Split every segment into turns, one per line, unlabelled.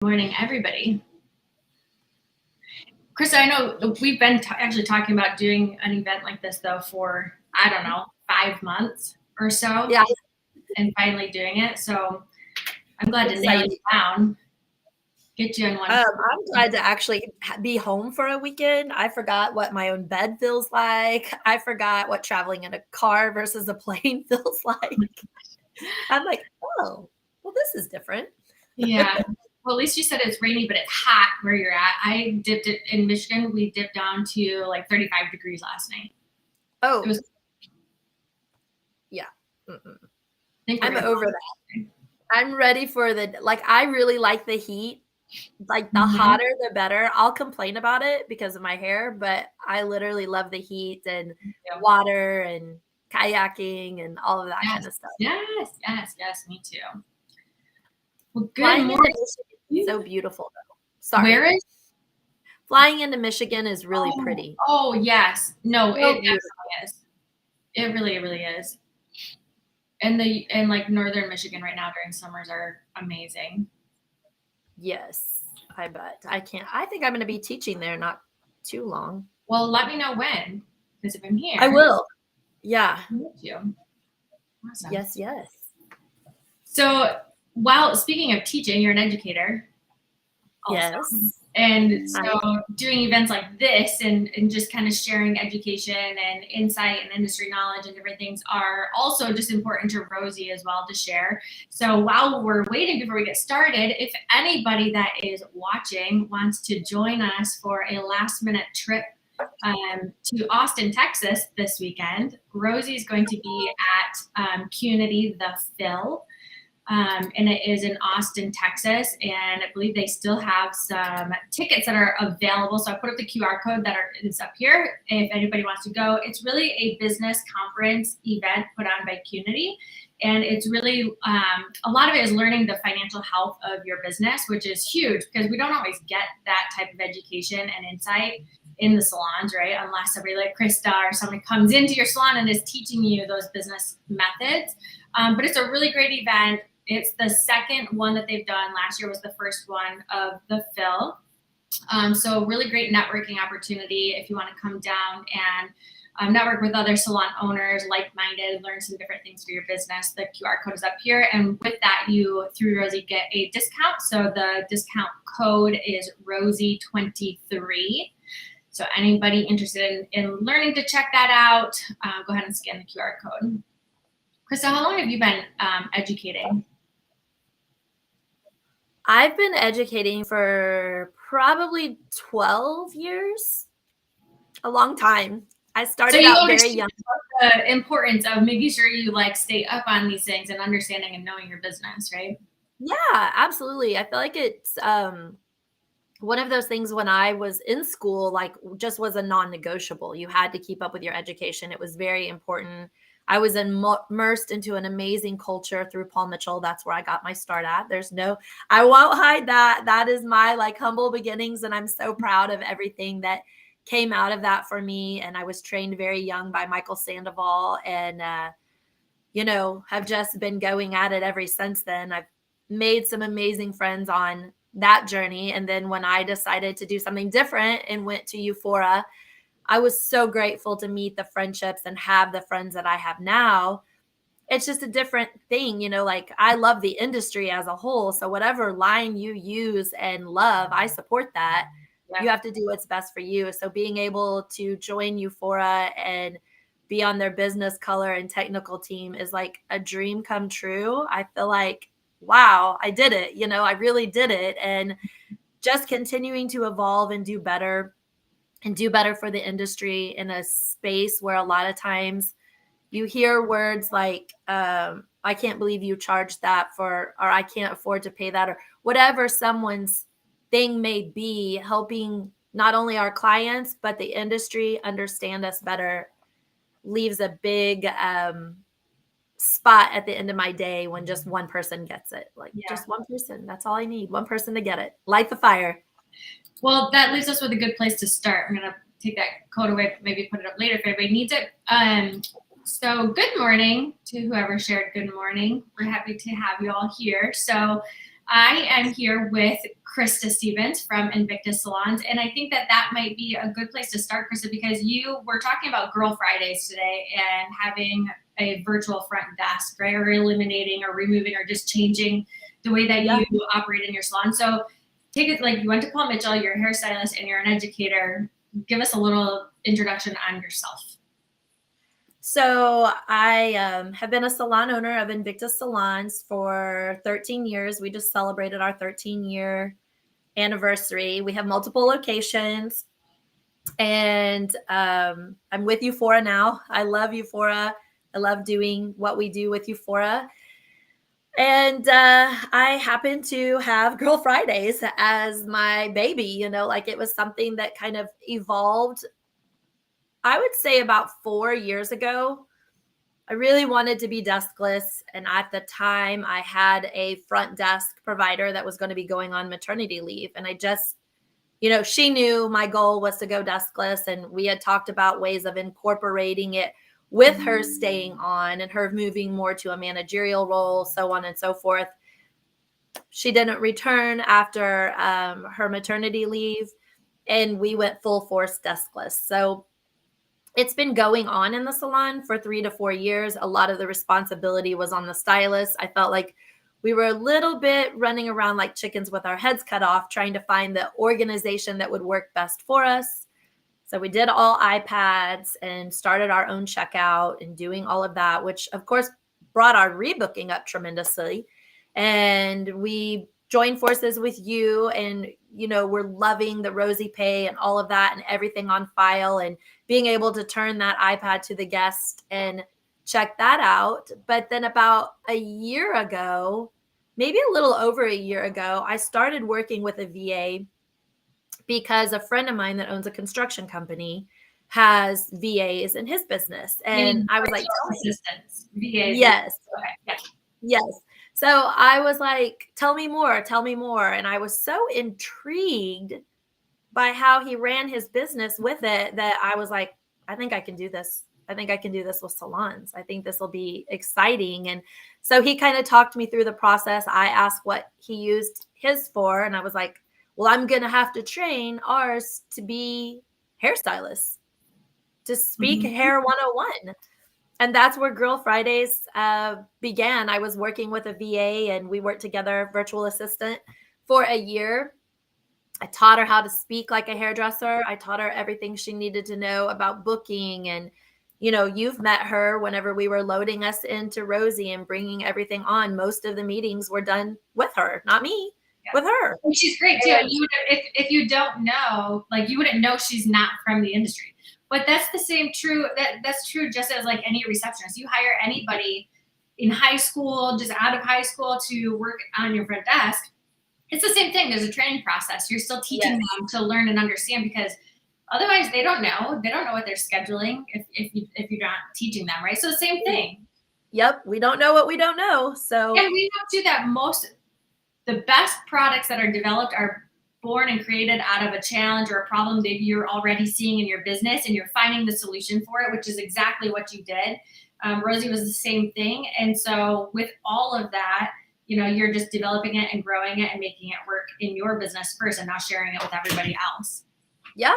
Morning, everybody. Krista, I know we've been actually talking about doing an event like this, though, for, I don't know, 5 months or so.
Yeah.
And finally doing it. So I'm glad to nail you down, get you in one.
I'm glad to actually be home for a weekend. I forgot what my own bed feels like. I forgot what traveling in a car versus a plane feels like. I'm like, oh, well, this is different.
Yeah. Well, at least you said it's rainy, but it's hot where you're at. I dipped it in Michigan. We dipped down to like 35 degrees last night.
Oh,
It was,
yeah.
I'm
over that. I'm ready for I really like the heat. Like the hotter, the better. I'll complain about it because of my hair, but I literally love the heat and water and kayaking and all of that kind of stuff.
Yes, me too. Well, good
Flying
morning.
into Michigan is so beautiful, though. Sorry.
Where is?
Flying into Michigan is really pretty.
Oh, yes. No,
So
it definitely is. It really is. And like northern Michigan right now during summers are amazing.
Yes, I bet. I think I'm going to be teaching there not too long.
Well, let me know when, because if I'm here,
I will. Yeah.
I'll meet you. Awesome.
Yes.
So, speaking of teaching, you're an educator. Also.
Yes.
And so doing events like this and just kind of sharing education and insight and industry knowledge and different things are also just important to Rosie as well to share. So while we're waiting before we get started, if anybody that is watching wants to join us for a last minute trip to Austin, Texas this weekend, Rosie is going to be at CUNY, the Phil. And it is in Austin, Texas, and I believe they still have some tickets that are available. So I put up the QR code is up here if anybody wants to go. It's really a business conference event put on by CUNY, and it's really a lot of it is learning the financial health of your business, which is huge because we don't always get that type of education and insight in the salons, right? Unless somebody like Krista or somebody comes into your salon and is teaching you those business methods. But it's a really great event. It's the second one that they've done. Last year was the first one of the Phil. So really great networking opportunity if you want to come down and network with other salon owners, like-minded, learn some different things for your business. The QR code is up here. And with that, you, through Rosie, get a discount. So the discount code is Rosie23. So anybody interested in learning to check that out, go ahead and scan the QR code. Krista, how long have you been educating?
I've been educating for probably 12 years, a long time. I started out very young.
The importance of making sure you stay up on these things and understanding and knowing your business, right?
Yeah, absolutely. I feel like it's one of those things when I was in school, just was a non-negotiable. You had to keep up with your education. It was very important. I was immersed into an amazing culture through Paul Mitchell. That's where I got my start at. I won't hide that. That is my humble beginnings. And I'm so proud of everything that came out of that for me. And I was trained very young by Michael Sandoval and, have just been going at it ever since then. I've made some amazing friends on that journey. And then when I decided to do something different and went to Euphora, I was so grateful to meet the friendships and have the friends that I have now. It's just a different thing, I love the industry as a whole. So whatever line you use and love, I support that. Yeah. You have to do what's best for you. So being able to join Euphora and be on their business, color, and technical team is like a dream come true. I feel like, wow, I did it. I really did it. And just continuing to evolve and do better for the industry in a space where a lot of times you hear words like, I can't believe you charged that for, or I can't afford to pay that, or whatever someone's thing may be, helping not only our clients, but the industry understand us better leaves a big spot at the end of my day when just one person gets it. Just one person. That's all I need. One person to get it. Light the fire.
Well, that leaves us with a good place to start. I'm going to take that code away, maybe put it up later if everybody needs it. So good morning to whoever shared good morning. We're happy to have you all here. So I am here with Krista Stevens from Invictus Salons, and I think that that might be a good place to start, Krista, because you were talking about Girl Fridays today and having a virtual front desk, right? Or eliminating or removing or just changing the way that you operate in your salon. So take it like you went to Paul Mitchell, you're a hairstylist and you're an educator. Give us a little introduction on yourself.
So I have been a salon owner of Invictus Salons for 13 years. We just celebrated our 13-year anniversary. We have multiple locations, and I'm with Euphora now. I love Euphora. I love doing what we do with Euphora. And I happen to have Girl Fridays as my baby, like it was something that kind of evolved, I would say about 4 years ago. I really wanted to be deskless. And at the time, I had a front desk provider that was going to be going on maternity leave. And I just, she knew my goal was to go deskless. And we had talked about ways of incorporating it with her staying on and her moving more to a managerial role, so on and so forth. She didn't return after her maternity leave, and we went full force deskless. So it's been going on in the salon for 3 to 4 years. A lot of the responsibility was on the stylist. I felt like we were a little bit running around like chickens with our heads cut off, trying to find the organization that would work best for us. So we did all iPads and started our own checkout and doing all of that, which of course brought our rebooking up tremendously. And we joined forces with you, and we're loving the Rosie Pay and all of that and everything on file, and being able to turn that iPad to the guest and check that out. But then about a year ago, maybe a little over a year ago, I started working with a VA because a friend of mine that owns a construction company has VAs in his business. And I was like,
assistants, VAs.
Yes.
Okay. Yeah.
Yes. So I was like, tell me more, tell me more. And I was so intrigued by how he ran his business with it that I was like, I think I can do this. I think I can do this with salons. I think this will be exciting. And so he kind of talked me through the process. I asked what he used his for, and I was like, well, I'm going to have to train ours to be hairstylists, to speak hair 101. And that's where Girl Fridays began. I was working with a VA, and we worked together, virtual assistant, for a year. I taught her how to speak like a hairdresser. I taught her everything she needed to know about booking. And, you've met her whenever we were loading us into Rosie and bringing everything on. Most of the meetings were done with her, not me, with her.
And she's great too. If you don't know, like you wouldn't know she's not from the industry. But that's the same true. That's true just as like any receptionist. You hire anybody in high school, just out of high school, to work on your front desk. It's the same thing. There's a training process. You're still teaching them to learn and understand, because otherwise they don't know. They don't know what they're scheduling if you're not teaching them, right? So same thing.
Yep. We don't know what we don't know. So
and we know too that the best products that are developed are born and created out of a challenge or a problem that you're already seeing in your business, and you're finding the solution for it, which is exactly what you did. Rosie was the same thing. And so with all of that, you're just developing it and growing it and making it work in your business first, and not sharing it with everybody else.
Yeah.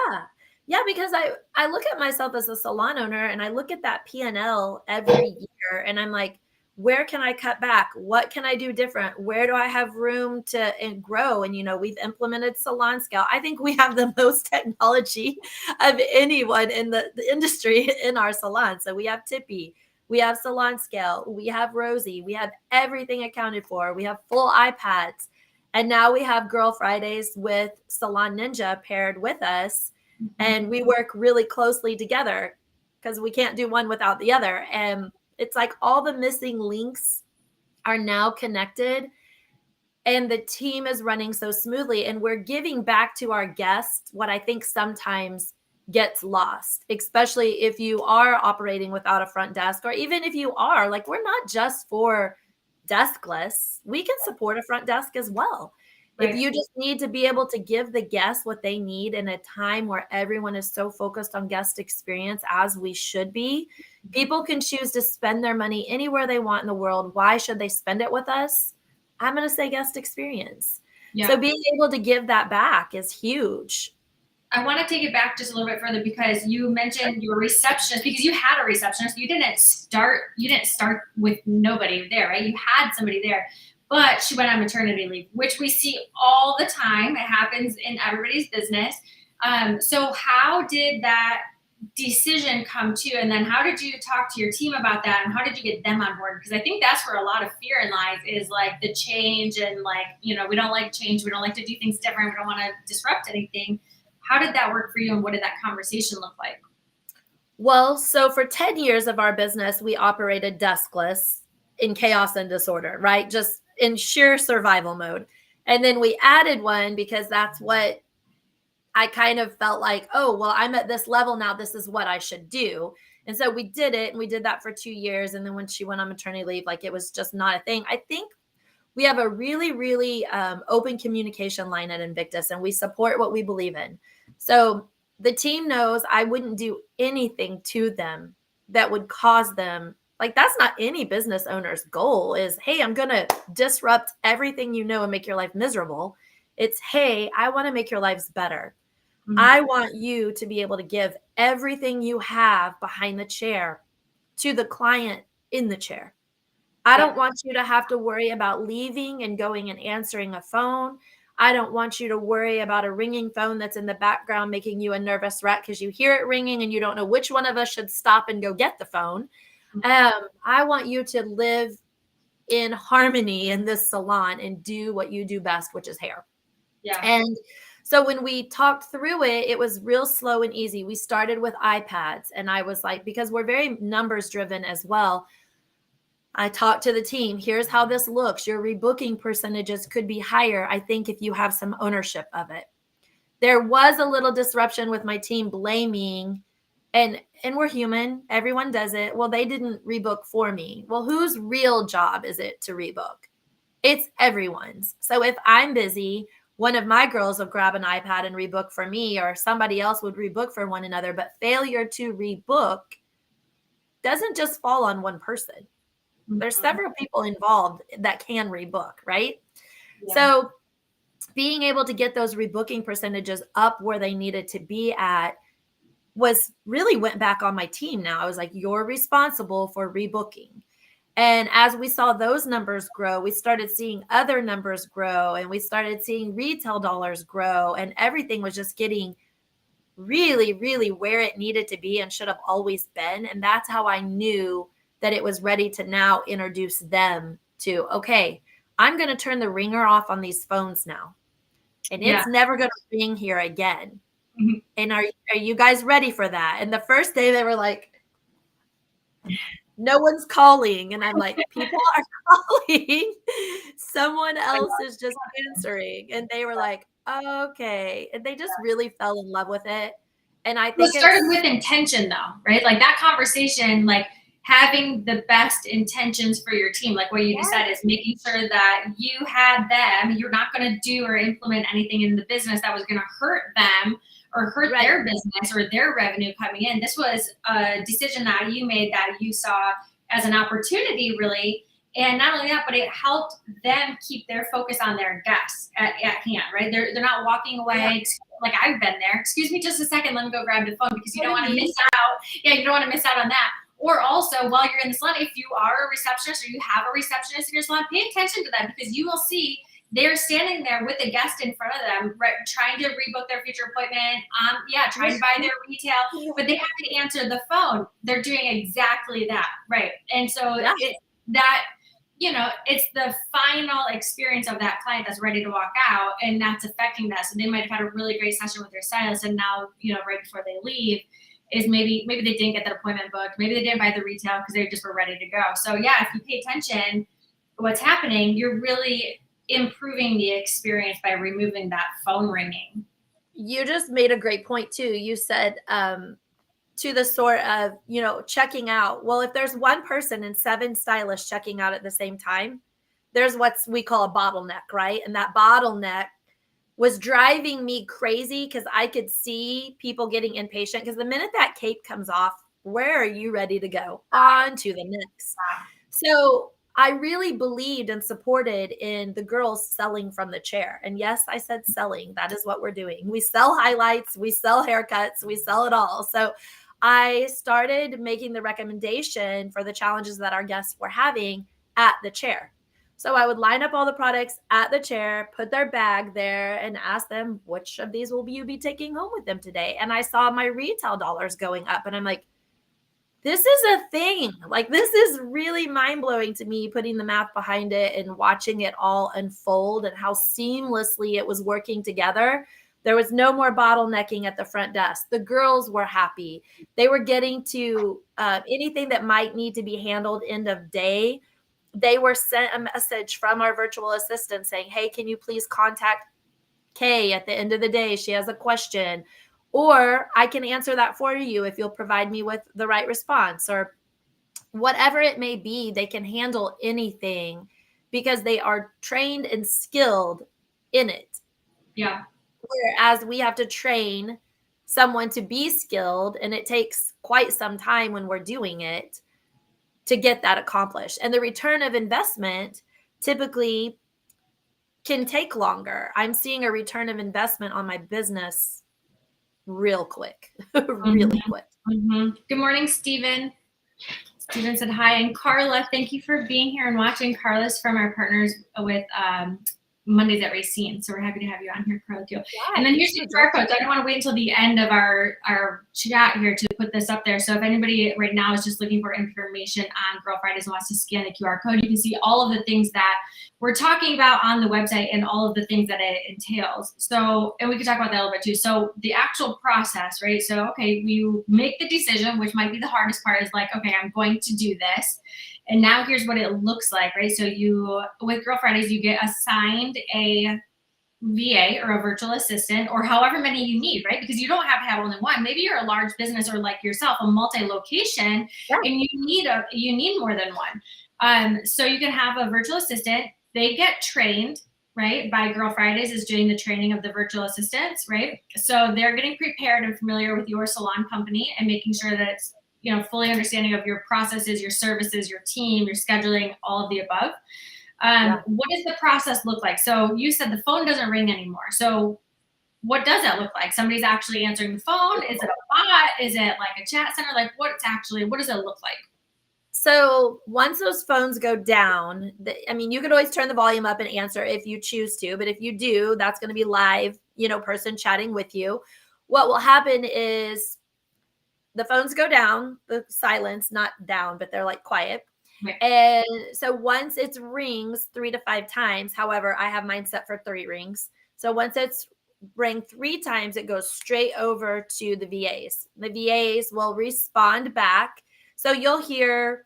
Yeah, because I look at myself as a salon owner, and I look at that P&L every year, and I'm like, where can I cut back? What can I do different? Where do I have room to grow? And, we've implemented Salon Scale. I think we have the most technology of anyone in the industry in our salon. So we have Tippy, we have Salon Scale, we have Rosie, we have everything accounted for. We have full iPads. And now we have Girl Fridays with Salon Ninja paired with us. And we work really closely together because we can't do one without the other. And it's like all the missing links are now connected, and the team is running so smoothly, and we're giving back to our guests what I think sometimes gets lost, especially if you are operating without a front desk, or even if you are, like, we're not just for deskless. We can support a front desk as well. Right. If you just need to be able to give the guests what they need in a time where everyone is so focused on guest experience, as we should be, people can choose to spend their money anywhere they want in the world. Why should they spend it with us? I'm going to say guest experience.
Yeah.
So being able to give that back is huge.
I want to take it back just a little bit further because you mentioned your receptionist, because you had a receptionist. You didn't start with nobody there, right? You had somebody there, but she went on maternity leave, which we see all the time. It happens in everybody's business. So how did that decision come to, and then how did you talk to your team about that, and how did you get them on board? Because I think that's where a lot of fear in lies, is like the change, and like, you know, we don't like change, we don't like to do things different, we don't want to disrupt anything. How did that work for you, and what did that conversation look like?
Well, so for 10 years of our business, we operated deskless in chaos and disorder, right? Just in sheer survival mode. And then we added one because that's what I kind of felt like, oh, well, I'm at this level now. This is what I should do. And so we did it, and we did that for 2 years. And then when she went on maternity leave, like it was just not a thing. I think we have a really, really open communication line at Invictus, and we support what we believe in. So the team knows I wouldn't do anything to them that would cause them. Like, that's not any business owner's goal is, hey, I'm going to disrupt everything you know and make your life miserable. It's, hey, I want to make your lives better.
Mm-hmm.
I want you to be able to give everything you have behind the chair to the client in the chair. I don't want you to have to worry about leaving and going and answering a phone. I don't want you to worry about a ringing phone that's in the background making you a nervous wreck because you hear it ringing and you don't know which one of us should stop and go get the phone. I want you to live in harmony in this salon and do what you do best, which is hair.
Yeah.
And so when we talked through it, it was real slow and easy. We started with iPads, and I was like, because we're very numbers driven as well, I talked to the team. Here's how this looks. Your rebooking percentages could be higher, I think, if you have some ownership of it. There was a little disruption with my team blaming, and we're human. Everyone does it. Well, they didn't rebook for me. Well, whose real job is it to rebook? It's everyone's. So if I'm busy, one of my girls will grab an iPad and rebook for me, or somebody else would rebook for one another. But failure to rebook doesn't just fall on one person. There's several people involved that can rebook, right? Yeah. So being able to get those rebooking percentages up where they needed to be at was really went back on my team. Now I was like, you're responsible for rebooking. And as we saw those numbers grow, we started seeing other numbers grow, and we started seeing retail dollars grow, and everything was just getting really, really where it needed to be and should have always been. And that's how I knew that it was ready to now introduce them to, okay, I'm going to turn the ringer off on these phones now. And it's never going to ring here again. Mm-hmm. And are you guys ready for that? And the first day they were like, no one's calling. And I'm like, people are calling. Someone else is just answering. And they were like, oh, okay. And they just really fell in love with it. And I think
it started with intention though, right? Like that conversation, like having the best intentions for your team. Like what you just said is making sure that you had them. You're not going to do or implement anything in the business that was going to hurt them or hurt their business or their revenue coming in. This was a decision that you made that you saw as an opportunity, really. And not only that, but it helped them keep their focus on their guests at hand, right? They're not walking away. Like I've been there. Excuse me just a second. Let me go grab the phone, because you don't want to miss out. Yeah, you don't want to miss out on that. Or also, while you're in the salon, if you are a receptionist or you have a receptionist in your salon, pay attention to them, because you will see they're standing there with a guest in front of them, right, trying to rebook their future appointment, trying to buy their retail, but they have to answer the phone. They're doing exactly that, right? And so it's the final experience of that client that's ready to walk out, and that's affecting that. So they might have had a really great session with their stylist, and now, right before they leave, is maybe they didn't get that appointment booked. Maybe they didn't buy the retail because they just were ready to go. So if you pay attention to what's happening, you're really improving the experience by removing that phone ringing.
You just made a great point too. You said to the sort of, checking out. Well, if there's one person and 7 stylists checking out at the same time, there's what we call a bottleneck, right? And that bottleneck was driving me crazy because I could see people getting impatient, because the minute that cape comes off, where are you ready to go? On to the next. So I really believed and supported in the girls selling from the chair. And yes, I said selling. That is what we're doing. We sell highlights, we sell haircuts, we sell it all. So I started making the recommendation for the challenges that our guests were having at the chair. So I would line up all the products at the chair, put their bag there, and ask them, which of these will you be taking home with them today? And I saw my retail dollars going up. And I'm like, this is a thing. Like, this is really mind blowing to me, putting the math behind it and watching it all unfold and how seamlessly it was working together. There was no more bottlenecking at the front desk. The girls were happy. They were getting to anything that might need to be handled end of day. They were sent a message from our virtual assistant saying, hey, can you please contact Kay at the end of the day? She has a question. Or I can answer that for you if you'll provide me with the right response, or whatever it may be. They can handle anything because they are trained and skilled in it.
Yeah.
Whereas we have to train someone to be skilled, and it takes quite some time when we're doing it to get that accomplished. And the return of investment typically can take longer. I'm seeing a return of investment on my business real quick, really quick.
Good morning, Stephen. Stephen said hi. And Carla, thank you for being here and watching. Carla's from our partners with Mondays at Racine. So we're happy to have you on here, Carla, too. Yeah, and then here's the QR codes. I don't want to wait until the end of our chat here to put this up there. So if anybody right now is just looking for information on Girl Fridays and wants to scan the QR code, you can see all of the things that we're talking about on the website and all of the things that it entails. So, and we can talk about that a little bit too. So the actual process, right? So, okay, you make the decision, which might be the hardest part, is like, okay, I'm going to do this. And now here's what it looks like, right? So you, with Girl Fridays, you get assigned a VA or a virtual assistant, or however many you need, right? Because you don't have to have only one. Maybe you're a large business, or like yourself, a multi-location, yeah, and you need more than one. So you can have a virtual assistant. They get trained, right? By Girl Fridays is doing the training of the virtual assistants, right? So they're getting prepared and familiar with your salon company and making sure that it's, you know, fully understanding of your processes, your services, your team, your scheduling, all of the above. What does the process look like? So you said the phone doesn't ring anymore. So what does that look like? Somebody's actually answering the phone? Is it a bot? Is it like a chat center? Like what does it look like?
So once those phones go down, I mean, you could always turn the volume up and answer if you choose to, but if you do, that's going to be live, you know, person chatting with you. What will happen is the phones go down, the silence, not down, but they're like quiet. Right. And so once it rings 3 to 5 times, however, I have mine set for 3 rings. So once it's ring 3 times, it goes straight over to the VAs. The VAs will respond back. So you'll hear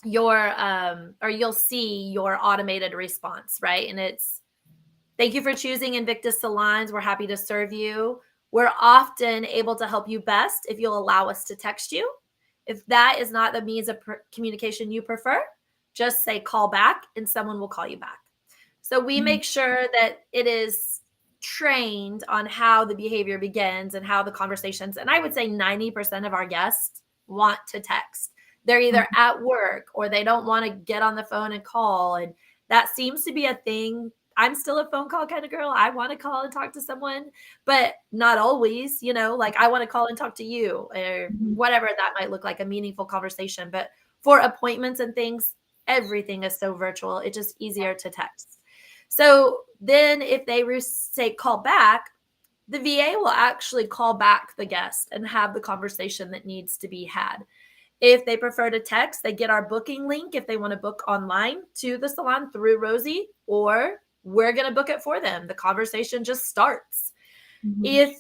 your or you'll see your automated response, right? And it's, thank you for choosing Invictus Salons. We're happy to serve you. We're often able to help you best if you'll allow us to text you. If that is not the means of communication you prefer, just say call back and someone will call you back. So we make sure that it is trained on how the behavior begins and how the conversations, and I would say 90% of our guests want to text. They're either at work or they don't want to get on the phone and call. And that seems to be a thing. I'm still a phone call kind of girl. I want to call and talk to someone, but not always, you know, like I want to call and talk to you or whatever that might look like, a meaningful conversation. But for appointments and things, everything is so virtual. It's just easier to text. So then if they say call back, the VA will actually call back the guest and have the conversation that needs to be had. If they prefer to text, they get our booking link if they want to book online to the salon through Rosie, or we're going to book it for them. The conversation just starts. If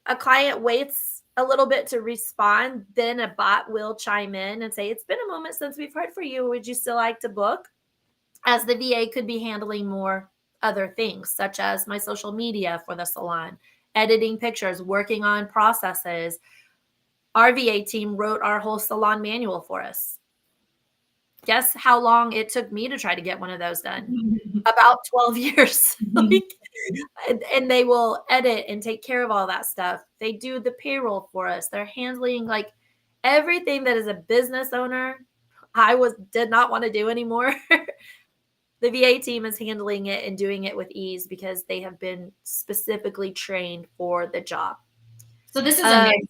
a client waits a little bit to respond, then a bot will chime in and say, it's been a moment since we've heard from you. Would you still like to book? As the VA could be handling more other things, such as my social media for the salon, editing pictures, working on processes. Our VA team wrote our whole salon manual for us. Guess how long it took me to try to get one of those done? About 12 years. And they will edit and take care of all that stuff. They do the payroll for us. They're handling like everything that is a business owner. did not want to do anymore. The VA team is handling it and doing it with ease because they have been specifically trained for the job.
So this is a manager,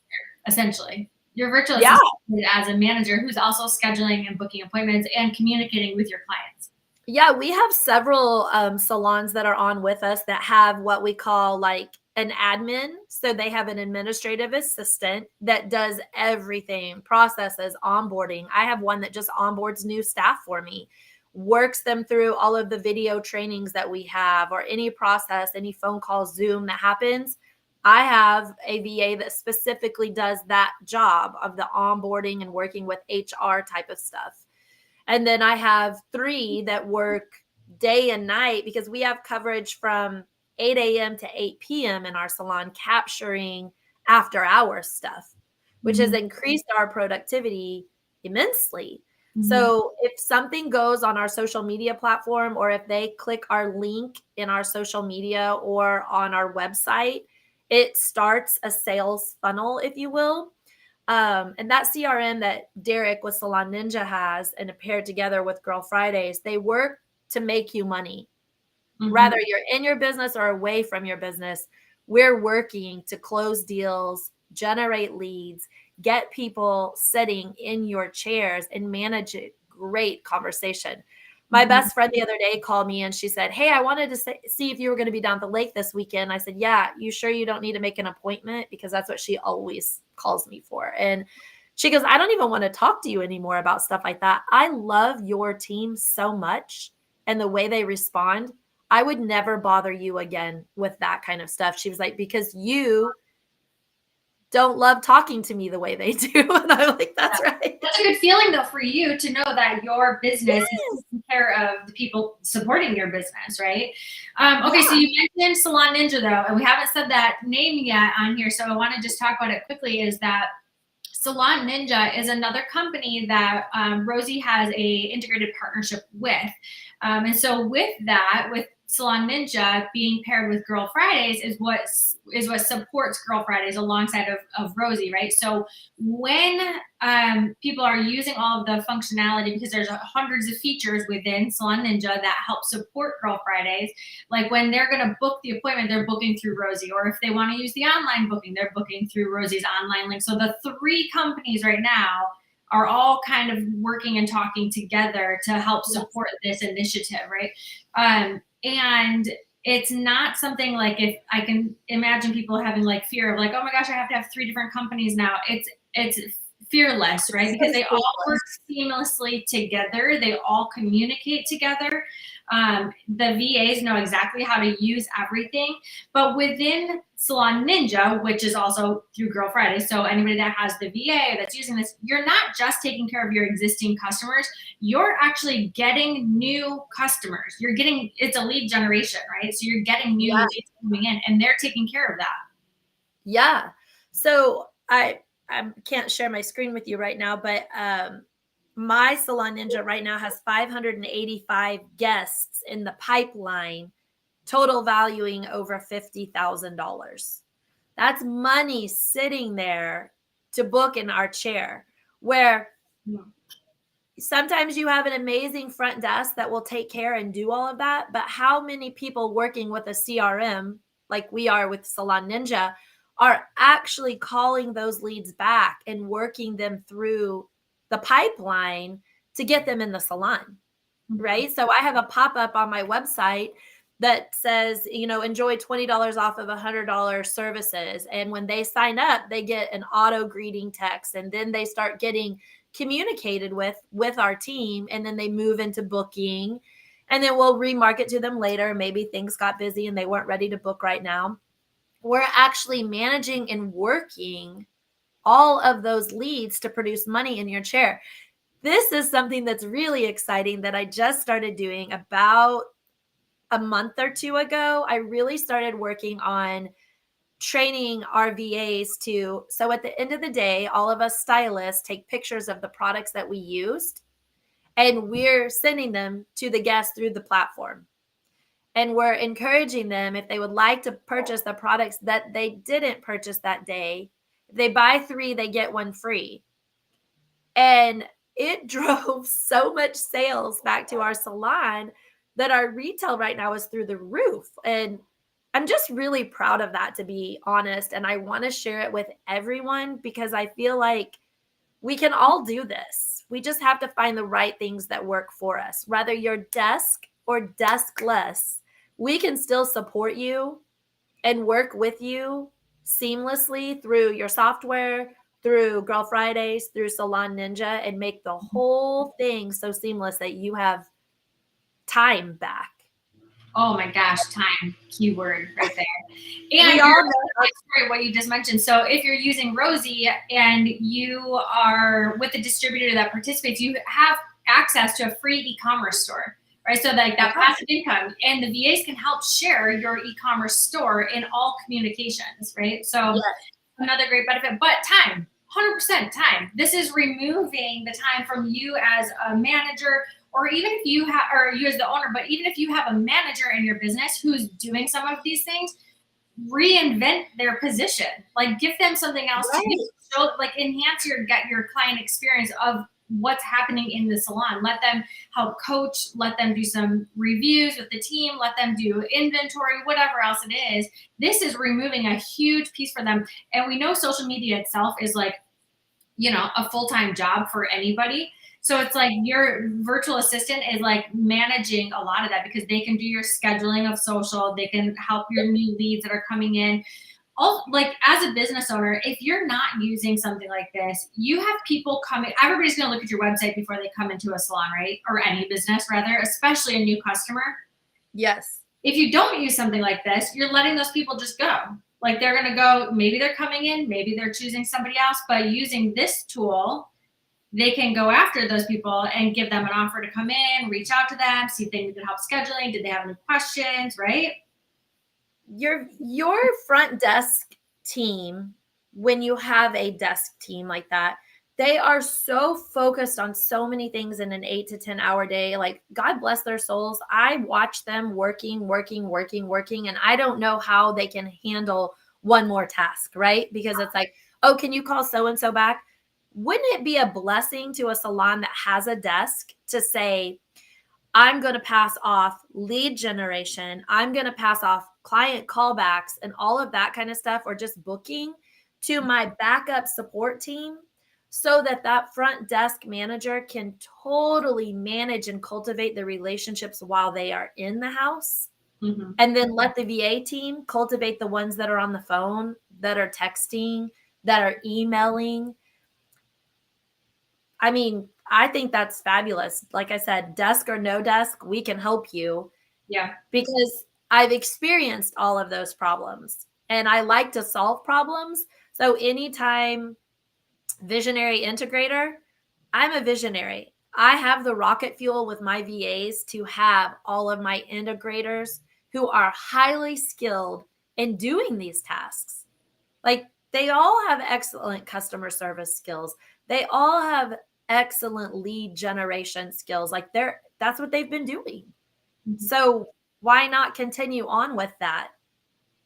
essentially. Your virtual
Yeah.
assistant as a manager who's also scheduling and booking appointments and communicating with your clients.
Yeah, we have several salons that are on with us that have what we call like an admin. So they have an administrative assistant that does everything, processes, onboarding. I have one that just onboards new staff for me, works them through all of the video trainings that we have, or any process, any phone call, Zoom that happens. I have a VA that specifically does that job of the onboarding and working with HR type of stuff. And then I have 3 that work day and night because we have coverage from 8 a.m. to 8 p.m. in our salon, capturing after hours stuff, which has increased our productivity immensely. So if something goes on our social media platform, or if they click our link in our social media or on our website, it starts a sales funnel, if you will. And that CRM that Derek with Salon Ninja has and paired together with Girl Fridays, they work to make you money. Whether you're in your business or away from your business, we're working to close deals, generate leads, get people sitting in your chairs, and manage a great conversation. My best friend the other day called me and she said, "Hey, I wanted to see if you were going to be down at the lake this weekend." I said, "Yeah, you sure you don't need to make an appointment?" Because that's what she always calls me for. And she goes, "I don't even want to talk to you anymore about stuff like that. I love your team so much and the way they respond. I would never bother you again with that kind of stuff." She was like, "Because you don't love talking to me the way they do." And I'm like, "That's right."
That's a good feeling, though, for you to know that your business is taking care of the people supporting your business, right? Okay, so you mentioned Salon Ninja, though, and we haven't said that name yet on here, so I want to just talk about it quickly, is that Salon Ninja is another company that Rosie has a integrated partnership with. And so with that, with Salon Ninja being paired with Girl Fridays is what supports Girl Fridays alongside of Rosie, right? So when people are using all of the functionality, because there's hundreds of features within Salon Ninja that help support Girl Fridays, like when they're going to book the appointment, they're booking through Rosie, or if they want to use the online booking, they're booking through Rosie's online link. So the 3 companies right now are all kind of working and talking together to help support this initiative, right? And it's not something like, if I can imagine people having like fear of like, oh my gosh, I have to have 3 different companies now. It's fearless, right? Because they all work seamlessly together. They all communicate together. The VAs know exactly how to use everything. But within Salon Ninja, which is also through Girl Friday, so anybody that has the VA that's using this, you're not just taking care of your existing customers, you're actually getting new customers. It's a lead generation, right? So you're getting new leads coming in, and they're taking care of that.
Yeah. So I can't share my screen with you right now, but my Salon Ninja right now has 585 guests in the pipeline, total valuing over $50,000. That's money sitting there to book in our chair, where sometimes you have an amazing front desk that will take care and do all of that. But how many people working with a CRM, like we are with Salon Ninja, are actually calling those leads back and working them through the pipeline to get them in the salon, right? So I have a pop-up on my website that says, enjoy $20 off of $100 services. And when they sign up, they get an auto greeting text, and then they start getting communicated with our team, and then they move into booking, and then we'll remarket to them later. Maybe things got busy and they weren't ready to book right now. We're actually managing and working all of those leads to produce money in your chair. This is something that's really exciting that I just started doing about a month or 2 ago. I really started working on training our VAs so at the end of the day, all of us stylists take pictures of the products that we used, and we're sending them to the guests through the platform. And we're encouraging them, if they would like to purchase the products that they didn't purchase that day, if they buy 3, they get 1 free. And it drove so much sales back to our salon that our retail right now is through the roof. And I'm just really proud of that, to be honest. And I want to share it with everyone because I feel like we can all do this. We just have to find the right things that work for us. Whether you're desk or deskless, we can still support you and work with you seamlessly through your software, through Girl Fridays, through Salon Ninja, and make the whole thing so seamless that you have time back.
Oh my gosh, time, keyword right there.
We
And
all know
sorry, what you just mentioned. So if you're using Rosie and you are with a distributor that participates, you have access to a free e-commerce store, right? So like that passive income, and the VAs can help share your e-commerce store in all communications, right? So
yes.
Another great benefit, but time, 100% time. This is removing the time from you as a manager, or even if you have, or you as the owner, but even if you have a manager in your business who's doing some of these things, reinvent their position. Like give them something else
Right.
to do. So like enhance your client experience of what's happening in the salon. Let them help coach, let them do some reviews with the team, let them do inventory, whatever else it is. This is removing a huge piece for them. And we know social media itself is like, a full-time job for anybody. So it's like your virtual assistant is like managing a lot of that because they can do your scheduling of social. They can help your new leads that are coming in. All, like as a business owner, if you're not using something like this, you have people coming. Everybody's going to look at your website before they come into a salon, right? Or any business rather, especially a new customer.
Yes.
If you don't use something like this, you're letting those people just go. Like they're going to go, maybe they're coming in, maybe they're choosing somebody else, but using this tool, they can go after those people and give them an offer to come in, reach out to them, see if they need help scheduling. Did they have any questions, right?
Your front desk team, when you have a desk team like that, they are so focused on so many things in an 8 to 10 hour day. Like God bless their souls. I watch them working, and I don't know how they can handle one more task, right? Because it's like, oh, can you call so and so back? Wouldn't it be a blessing to a salon that has a desk to say, I'm going to pass off lead generation, I'm going to pass off client callbacks and all of that kind of stuff, or just booking to my backup support team, so that that front desk manager can totally manage and cultivate the relationships while they are in the house.
Mm-hmm.
And then let the VA team cultivate the ones that are on the phone, that are texting, that are emailing. I mean, I think that's fabulous. Like I said, desk or no desk, we can help you.
Yeah.
Because I've experienced all of those problems and I like to solve problems. So anytime visionary integrator, I'm a visionary. I have the rocket fuel with my VAs to have all of my integrators who are highly skilled in doing these tasks. Like they all have excellent customer service skills. They all have excellent lead generation skills. Like that's what they've been doing. Mm-hmm. So why not continue on with that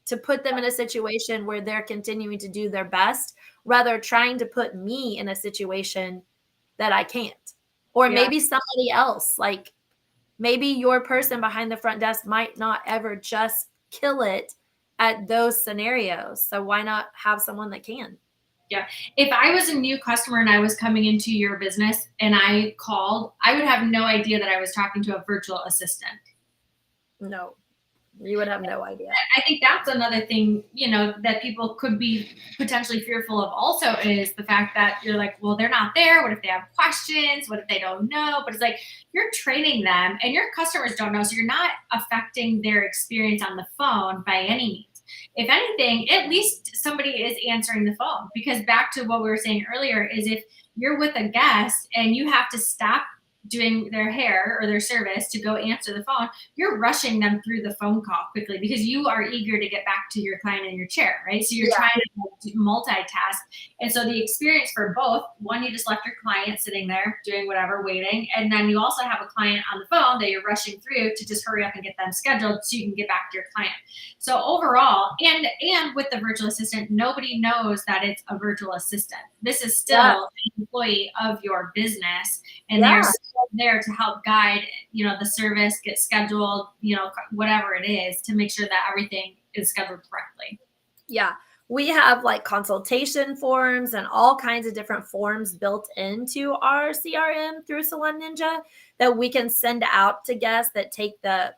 to put them in a situation where they're continuing to do their best, rather trying to put me in a situation that I can't, or maybe somebody else, like maybe your person behind the front desk might not ever just kill it at those scenarios. So why not have someone that can?
Yeah. If I was a new customer and I was coming into your business and I called, I would have no idea that I was talking to a virtual assistant.
No, you would have no idea.
I think that's another thing, that people could be potentially fearful of also, is the fact that you're like, well, they're not there. What if they have questions? What if they don't know? But it's like, you're training them and your customers don't know. So you're not affecting their experience on the phone by any means. If anything, at least somebody is answering the phone, because back to what we were saying earlier is if you're with a guest and you have to stop doing their hair or their service to go answer the phone, you're rushing them through the phone call quickly because you are eager to get back to your client in your chair, right? So you're trying to multitask. And so the experience for both, one, you just left your client sitting there doing whatever, waiting. And then you also have a client on the phone that you're rushing through to just hurry up and get them scheduled so you can get back to your client. So overall, and with the virtual assistant, nobody knows that it's a virtual assistant. This is still an employee of your business, and they're still there to help guide, the service, get scheduled, whatever it is, to make sure that everything is scheduled correctly.
Yeah. We have like consultation forms and all kinds of different forms built into our CRM through Salon Ninja that we can send out to guests that take the,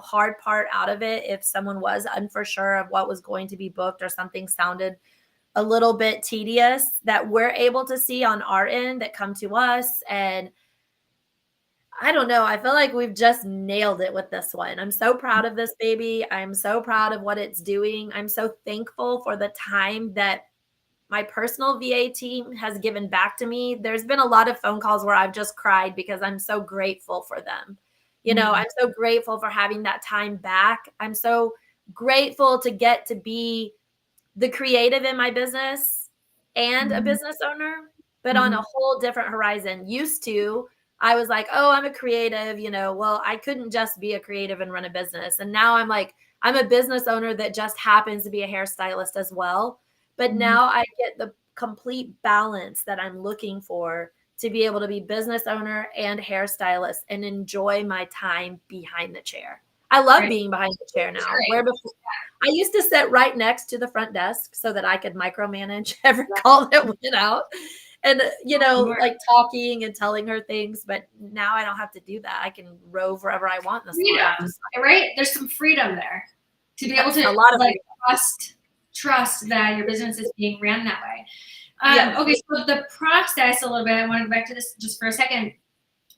hard part out of it. If someone was unsure of what was going to be booked or something sounded a little bit tedious, that we're able to see on our end that come to us. And I don't know. I feel like we've just nailed it with this one. I'm so proud of this baby. I'm so proud of what it's doing. I'm so thankful for the time that my personal VA team has given back to me. There's been a lot of phone calls where I've just cried because I'm so grateful for them. I'm so grateful for having that time back. I'm so grateful to get to be the creative in my business and a business owner, but on a whole different horizon. Used to, I was like, oh, I'm a creative, well, I couldn't just be a creative and run a business. And now I'm like, I'm a business owner that just happens to be a hairstylist as well. But now I get the complete balance that I'm looking for to be able to be business owner and hairstylist and enjoy my time behind the chair. I love being behind the chair now. Where before, I used to sit right next to the front desk so that I could micromanage every call that went out. And, like talking and telling her things, but now I don't have to do that. I can rove wherever I want in the
freedom, right? There's some freedom there to be able to
a lot of
trust that your business is being ran that way. Okay, so the process a little bit, I want to go back to this just for a second.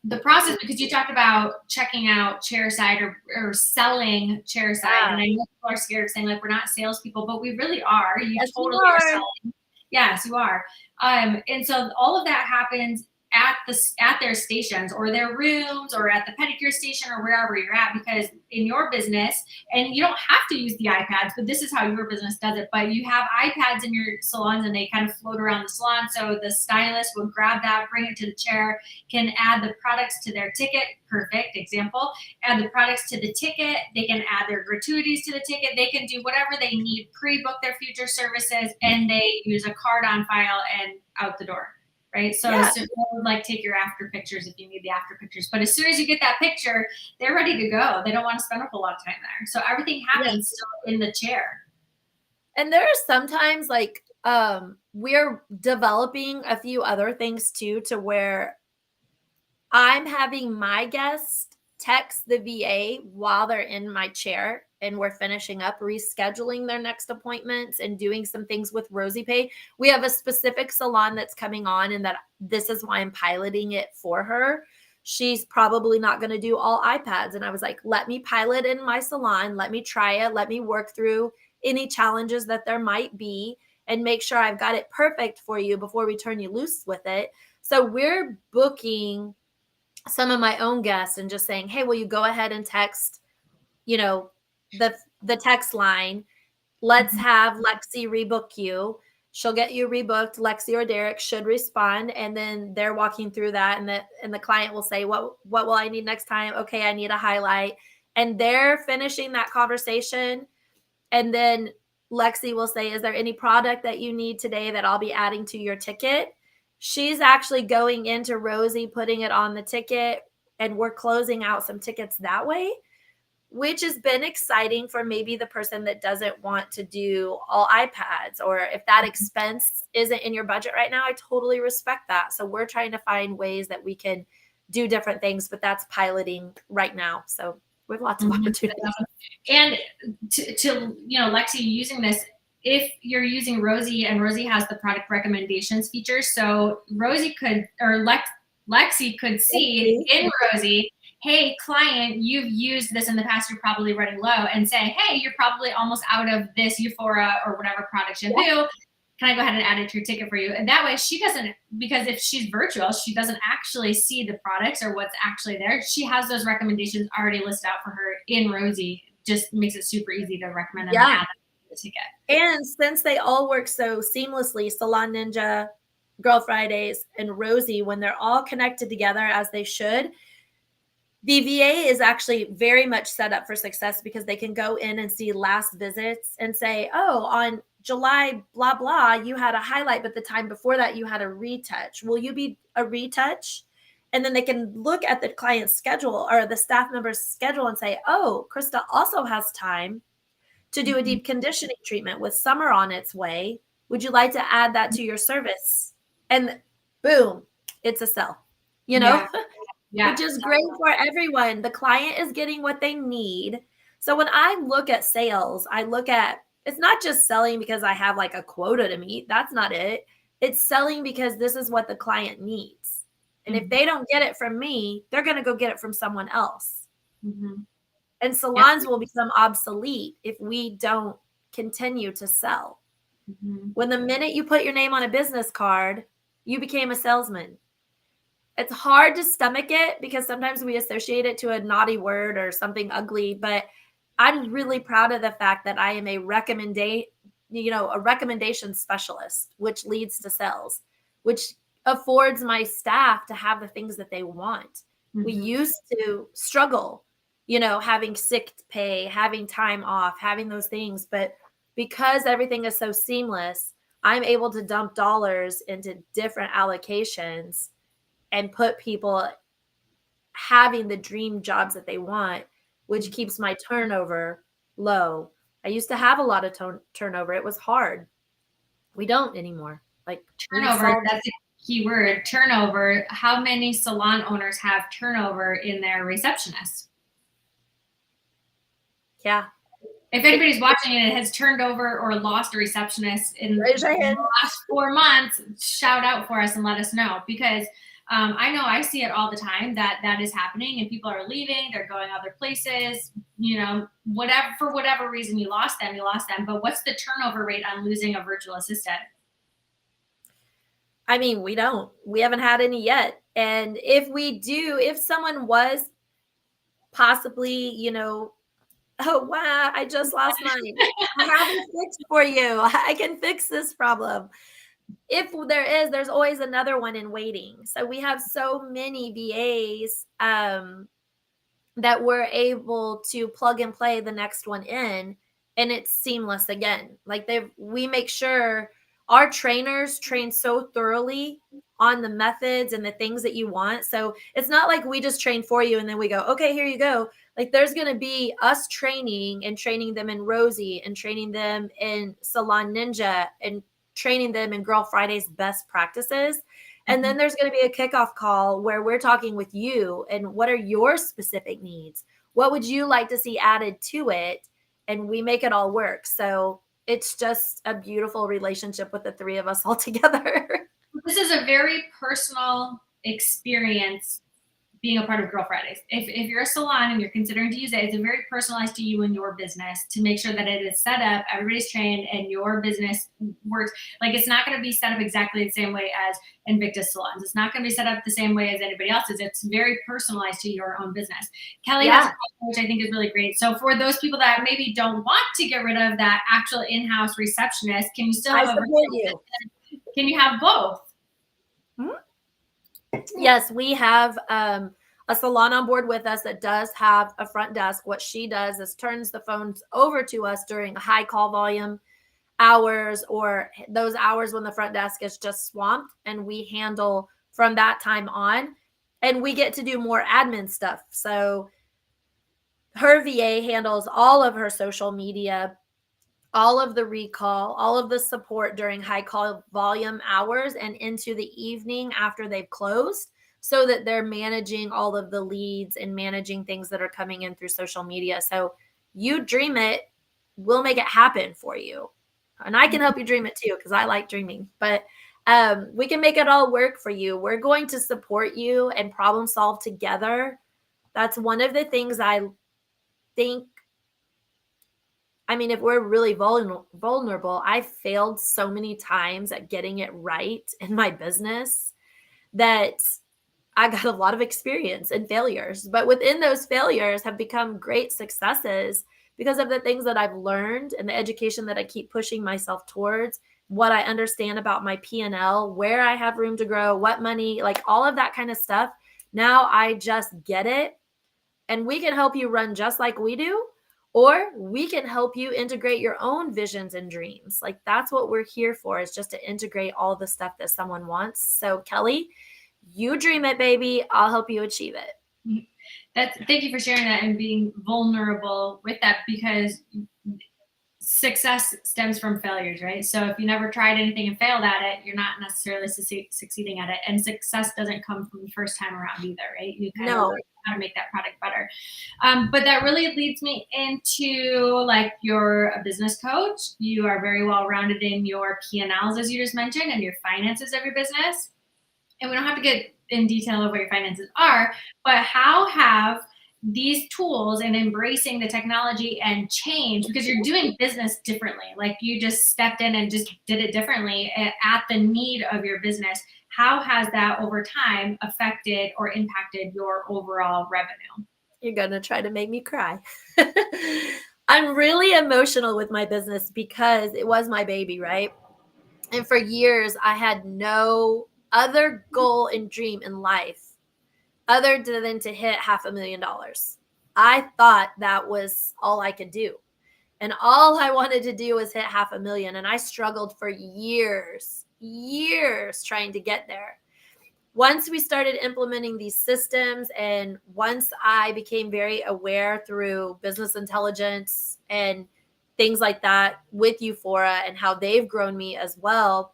The process, because you talked about checking out chairside or selling chairside, and I know people are scared of saying like we're not salespeople, but we really are. You totally are selling. Yes, you are. And so all of that happens at their stations or their rooms or at the pedicure station or wherever you're at, because in your business, and you don't have to use the iPads, but this is how your business does it, but you have iPads in your salons and they kind of float around the salon. So the stylist will grab that, bring it to the chair, can add the products to their ticket. Perfect example. Add the products to the ticket. They can add their gratuities to the ticket. They can do whatever they need, pre-book their future services, and they use a card on file and out the door. Right. So like take your after pictures if you need the after pictures. But as soon as you get that picture, they're ready to go. They don't want to spend a whole lot of time there. So everything happens still in the chair.
And there are sometimes like we're developing a few other things too, to where I'm having my guests text the VA while they're in my chair and we're finishing up rescheduling their next appointments and doing some things with Rosie Pay. We have a specific salon that's coming on, and that this is why I'm piloting it for her. She's probably not going to do all iPads. And I was like, let me pilot in my salon. Let me try it. Let me work through any challenges that there might be and make sure I've got it perfect for you before we turn you loose with it. So we're booking some of my own guests and just saying, hey, will you go ahead and text, the text line, let's have Lexi rebook you. She'll get you rebooked. Lexi or Derek should respond. And then they're walking through that. And the client will say, what will I need next time? Okay, I need a highlight. And they're finishing that conversation. And then Lexi will say, is there any product that you need today that I'll be adding to your ticket? She's actually going into Rosie, putting it on the ticket, and we're closing out some tickets that way, which has been exciting for maybe the person that doesn't want to do all iPads, or if that expense isn't in your budget right now, I totally respect that. So we're trying to find ways that we can do different things, but that's piloting right now. So we have lots of opportunities.
And to Lexi, using this, if you're using Rosie and Rosie has the product recommendations feature, so Rosie could, or Lexi could see in Rosie, hey, client, you've used this in the past, you're probably running low, and say, hey, you're probably almost out of this Euphoria or whatever product shampoo. Yeah. Can I go ahead and add it to your ticket for you? And that way she doesn't, because if she's virtual, she doesn't actually see the products or what's actually there. She has those recommendations already listed out for her in Rosie. Just makes it super easy to recommend them and add them to the ticket.
And since they all work so seamlessly, Salon Ninja, Girl Fridays, and Rosie, when they're all connected together as they should, the VA is actually very much set up for success because they can go in and see last visits and say, oh, on July, blah, blah, you had a highlight, but the time before that, you had a retouch. Will you be a retouch? And then they can look at the client's schedule or the staff member's schedule and say, oh, Krista also has time to do a deep conditioning treatment with summer on its way. Would you like to add that to your service? And boom, it's a sell, you know?
Yeah. Yeah.
Which is great for everyone. The client is getting what they need. So when I look at sales, I look at it's not just selling because I have like a quota to meet. That's not it. It's selling because this is what the client needs. And if they don't get it from me, they're going to go get it from someone else.
Mm-hmm.
And salons will become obsolete if we don't continue to sell.
Mm-hmm.
When the minute you put your name on a business card, you became a salesman. It's hard to stomach it because sometimes we associate it to a naughty word or something ugly, but I'm really proud of the fact that I am a recommendation specialist, which leads to sales, which affords my staff to have the things that they want. We used to struggle, having sick pay, having time off, having those things, but because everything is so seamless, I'm able to dump dollars into different allocations and put people having the dream jobs that they want, which keeps my turnover low. I used to have a lot of turnover. It was hard. We don't anymore. Like
Turnover, that's a key word. Turnover. How many salon owners have turnover in their receptionists?
Yeah.
If anybody's watching and it has turned over or lost a receptionist in the last 4 months, shout out for us and let us know, because I know I see it all the time that is happening and people are leaving, they're going other places, whatever, for whatever reason you lost them. But what's the turnover rate on losing a virtual assistant?
I mean, we haven't had any yet. And if we do, if someone was possibly, oh, wow, I just lost mine. I have a fix for you. I can fix this problem. If there's always another one in waiting. So we have so many VAs that we're able to plug and play the next one in, and it's seamless again. Like we make sure our trainers train so thoroughly on the methods and the things that you want. So it's not like we just train for you and then we go, okay, here you go. Like there's going to be us training them in Rosie and training them in Salon Ninja and training them in Girl Friday's best practices. And then there's going to be a kickoff call where we're talking with you and what are your specific needs? What would you like to see added to it? And we make it all work. So it's just a beautiful relationship with the three of us all together.
This is a very personal experience being a part of Girl Fridays. If you're a salon and you're considering to use it, it's very personalized to you and your business to make sure that it is set up, everybody's trained, and your business works. Like it's not going to be set up exactly the same way as Invictus salons. It's not going to be set up the same way as anybody else's. It's very personalized to your own business. Kelly has a question, which I think is really great. So for those people that maybe don't want to get rid of that actual in-house receptionist, can you still have Can you have both?
Yes, we have a salon on board with us that does have a front desk. What she does is turns the phones over to us during high call volume hours or those hours when the front desk is just swamped, and we handle from that time on, and we get to do more admin stuff. So her VA handles all of her social media, all of the recall, all of the support during high call volume hours and into the evening after they've closed, so that they're managing all of the leads and managing things that are coming in through social media. So you dream it, we'll make it happen for you. And I can help you dream it too, because I like dreaming. But we can make it all work for you. We're going to support you and problem solve together. That's one of the things I think. I mean, if we're really vulnerable, I've failed so many times at getting it right in my business that I got a lot of experience in failures. But within those failures have become great successes because of the things that I've learned and the education that I keep pushing myself towards, what I understand about my P&L, where I have room to grow, what money, like all of that kind of stuff. Now I just get it. And we can help you run just like we do, or we can help you integrate your own visions and dreams. Like that's what we're here for, is just to integrate all the stuff that someone wants. So Kelly, you dream it, baby. I'll help you achieve it.
Thank you for sharing that and being vulnerable with that, because success stems from failures, right? So if you never tried anything and failed at it, you're not necessarily succeeding at it. And success doesn't come from the first time around either, right? You kind of learn how to make that product better. But that really leads me into, like, you're a business coach. You are very well rounded in your P&Ls, as you just mentioned, and your finances of your business. And we don't have to get in detail of what your finances are, but how have these tools and embracing the technology and change, because you're doing business differently, like you just stepped in and just did it differently at the need of your business. How has that over time affected or impacted your overall revenue?
You're going to try to make me cry. I'm really emotional with my business because it was my baby, right? And for years, I had no other goal and dream in life other than to hit $500,000. I thought that was all I could do. And all I wanted to do was hit 500,000. And I struggled for years trying to get there. Once we started implementing these systems, and once I became very aware through business intelligence and things like that with Euphora and how they've grown me as well,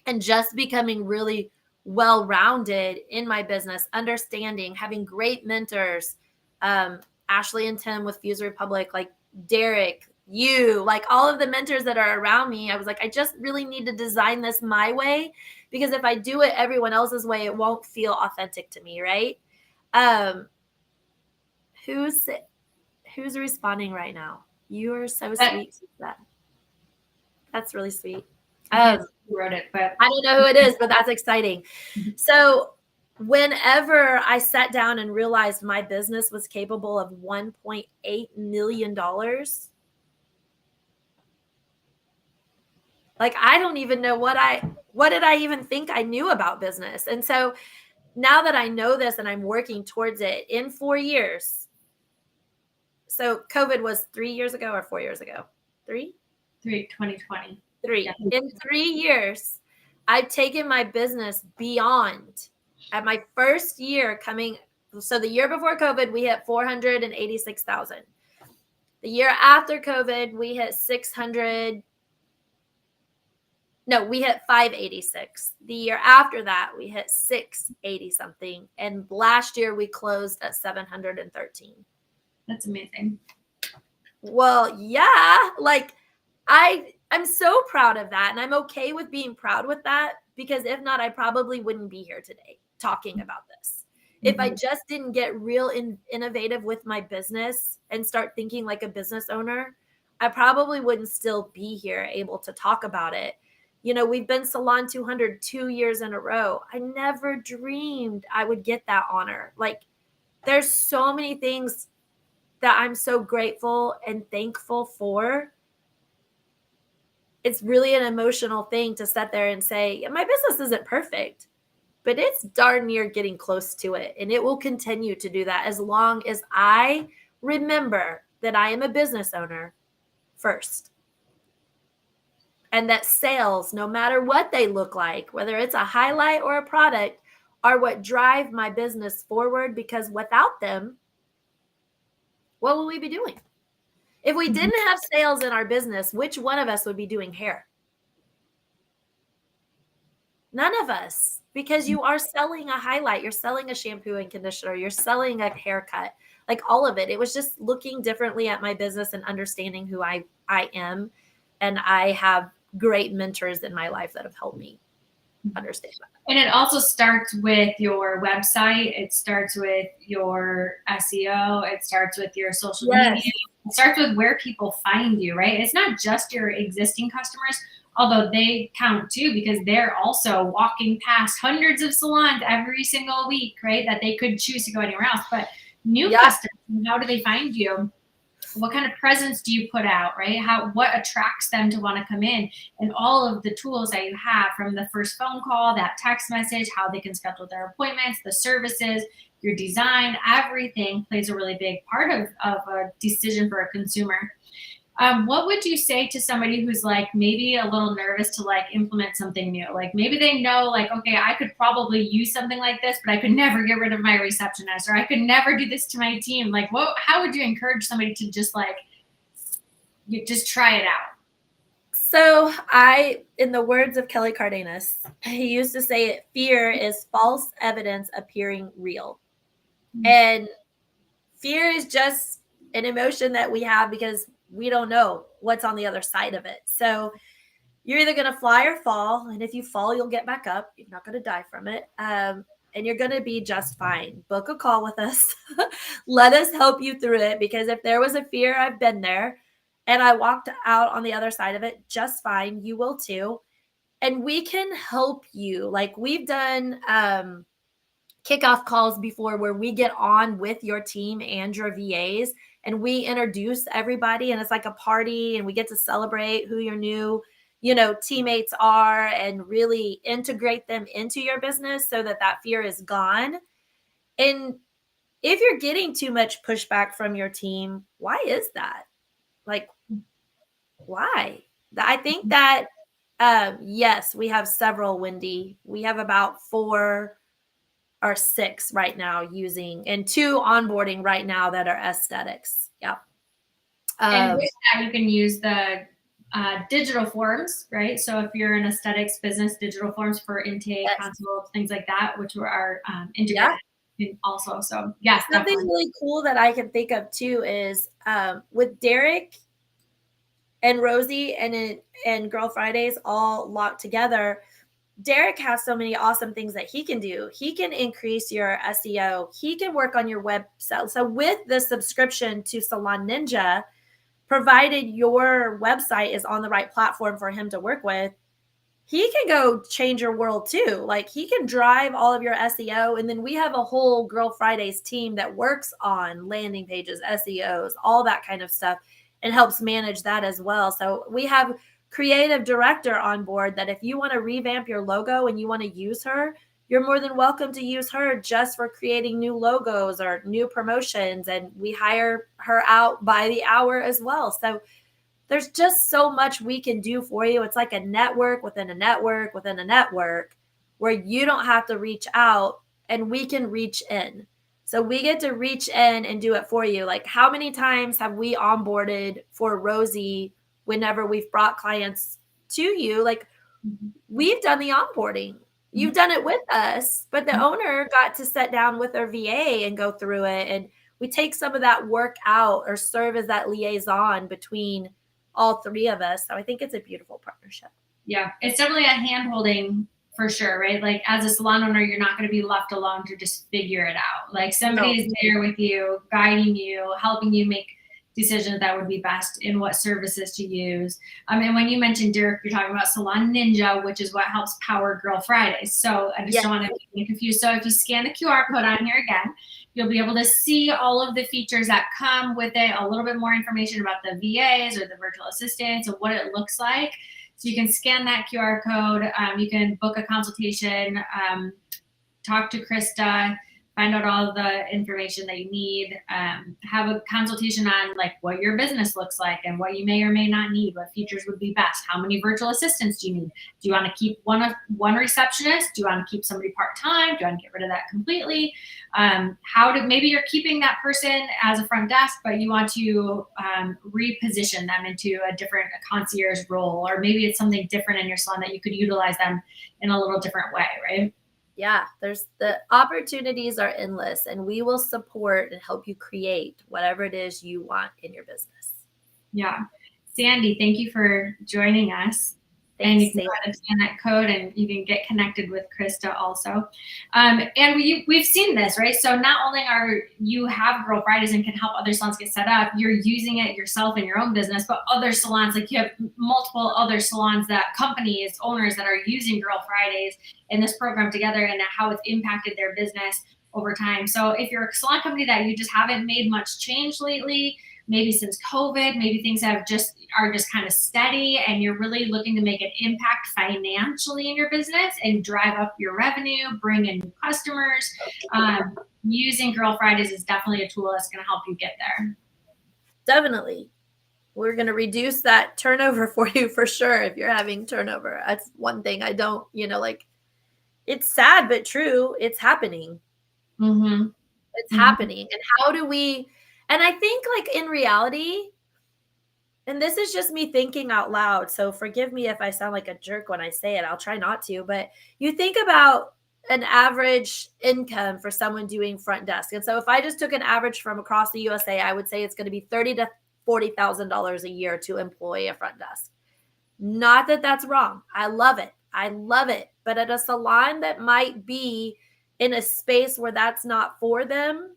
and just becoming really well-rounded in my business, understanding, having great mentors, Ashley and Tim with Fuse Republic, like Derek, you, like all of the mentors that are around me, I was like, I just really need to design this my way, because if I do it everyone else's way, it won't feel authentic to me, right? Who's responding right now? You are so sweet. That's really sweet.
Who wrote it, but
I don't know who it is, but that's exciting. So whenever I sat down and realized my business was capable of $1.8 million, like, I don't even know what did I even think I knew about business. And so now that I know this and I'm working towards it in 4 years. So COVID was 3 years ago or 4 years ago?
2020.
3. Yeah. In 3 years, I've taken my business beyond. At my first year so the year before COVID, we hit 486,000. The year after COVID, we hit 586. The year after that, we hit 680 something. And last year we closed at 713.
That's amazing.
Well, yeah, like I'm so proud of that. And I'm okay with being proud with that, because if not, I probably wouldn't be here today talking about this. Mm-hmm. If I just didn't get real innovative with my business and start thinking like a business owner, I probably wouldn't still be here able to talk about it. You know, we've been Salon 200 2 years in a row. I never dreamed I would get that honor. Like, there's so many things that I'm so grateful and thankful for. It's really an emotional thing to sit there and say, my business isn't perfect, but it's darn near getting close to it. And it will continue to do that as long as I remember that I am a business owner first. And that sales, no matter what they look like, whether it's a highlight or a product, are what drive my business forward, because without them, what will we be doing? If we didn't have sales in our business, which one of us would be doing hair? None of us, because you are selling a highlight, you're selling a shampoo and conditioner, you're selling a haircut, like all of it. It was just looking differently at my business and understanding who I am. And I have great mentors in my life that have helped me understand that.
And it also starts with your website. It starts with your SEO. It starts with your social media. It starts with where people find you, right? It's not just your existing customers, although they count too, because they're also walking past hundreds of salons every single week, right? That they could choose to go anywhere else. But new customers, how do they find you? What kind of presence do you put out, right? What attracts them to want to come in, and all of the tools that you have, from the first phone call, that text message, how they can schedule their appointments, the services, your design, everything plays a really big part of a decision for a consumer. What would you say to somebody who's like maybe a little nervous to like implement something new? Like maybe they know like, okay, I could probably use something like this, but I could never get rid of my receptionist, or I could never do this to my team. Like how would you encourage somebody to just like, you just try it out?
So in the words of Kelly Cardenas, he used to say fear is false evidence appearing real. And fear is just an emotion that we have because we don't know what's on the other side of it. So you're either going to fly or fall. And if you fall, you'll get back up. You're not going to die from it. And you're going to be just fine. Book a call with us. Let us help you through it. Because if there was a fear, I've been there and I walked out on the other side of it just fine. You will too. And we can help you. Like we've done kickoff calls before where we get on with your team and your VAs and we introduce everybody, and it's like a party and we get to celebrate who your new teammates are and really integrate them into your business so that that fear is gone. And if you're getting too much pushback from your team, why is that? Like, why? I think that yes, we have several, Wendy. We have about 4 or 6 right now using, and 2 onboarding right now that are aesthetics. Yeah.
And with that, you can use the digital forms, right? So if you're an aesthetics business, digital forms for intake,
Yes.
consults, things like that, which are integrated also. So yes,
something
definitely.
really cool that I can think of too is with Derek and Rosie and Girl Fridays all locked together. Derek has so many awesome things that he can do. He can increase your SEO. He can work on your website. So with the subscription to Salon Ninja, provided your website is on the right platform for him to work with, he can go change your world too. Like he can drive all of your SEO. And then we have a whole Girl Fridays team that works on landing pages, SEOs, all that kind of stuff, and helps manage that as well. So we have creative director on board that if you want to revamp your logo and you want to use her, you're more than welcome to use her just for creating new logos or new promotions. And we hire her out by the hour as well. So there's just so much we can do for you. It's like a network within a network within a network where you don't have to reach out and we can reach in. So we get to reach in and do it for you. Like how many times have we onboarded for Rosie whenever we've brought clients to you? Like we've done the onboarding. You've done it with us, but the owner got to sit down with their VA and go through it. And we take some of that work out or serve as that liaison between all 3 of us. So I think it's a beautiful partnership.
Yeah, it's definitely a hand holding for sure, right? Like as a salon owner, you're not going to be left alone to just figure it out. Like somebody is there with you, guiding you, helping you make decisions that would be best in what services to use. And when you mentioned Derek, you're talking about Salon Ninja, which is what helps power Girl Fridays. So I just don't want to be confused. So if you scan the QR code on here again, you'll be able to see all of the features that come with it, a little bit more information about the VAs or the virtual assistants and what it looks like. So you can scan that QR code. You can book a consultation, talk to Krista, find out all the information that you need, have a consultation on like what your business looks like and what you may or may not need, what features would be best, how many virtual assistants do you need? Do you want to keep one receptionist? Do you want to keep somebody part-time? Do you want to get rid of that completely? Maybe you're keeping that person as a front desk, but you want to reposition them into a different concierge role, or maybe it's something different in your salon that you could utilize them in a little different way, right?
Yeah, there's the opportunities are endless, and we will support and help you create whatever it is you want in your business.
Yeah. Sandy, thank you for joining us.
Thanks,
and you can go ahead and scan that code and you can get connected with Krista also. And we've seen this, right? So not only are you have Girl Fridays and can help other salons get set up, you're using it yourself in your own business, but other salons, like you have multiple other salons, that companies, owners that are using Girl Fridays in this program together, and how it's impacted their business over time. So if you're a salon company that you just haven't made much change lately, maybe since COVID, maybe things are just kind of steady, and you're really looking to make an impact financially in your business and drive up your revenue, bring in new customers, using Girl Fridays is definitely a tool that's going to help you get there.
Definitely. We're going to reduce that turnover for you for sure. If you're having turnover, that's one thing I don't, like, it's sad, but true. It's happening.
Mm-hmm.
It's happening. And how do we, and I think like in reality, and this is just me thinking out loud, so forgive me if I sound like a jerk when I say it. I'll try not to, but you think about an average income for someone doing front desk. And so if I just took an average from across the USA, I would say it's going to be $30,000 to $40,000 a year to employ a front desk. Not that that's wrong. I love it. But at a salon that might be in a space where that's not for them,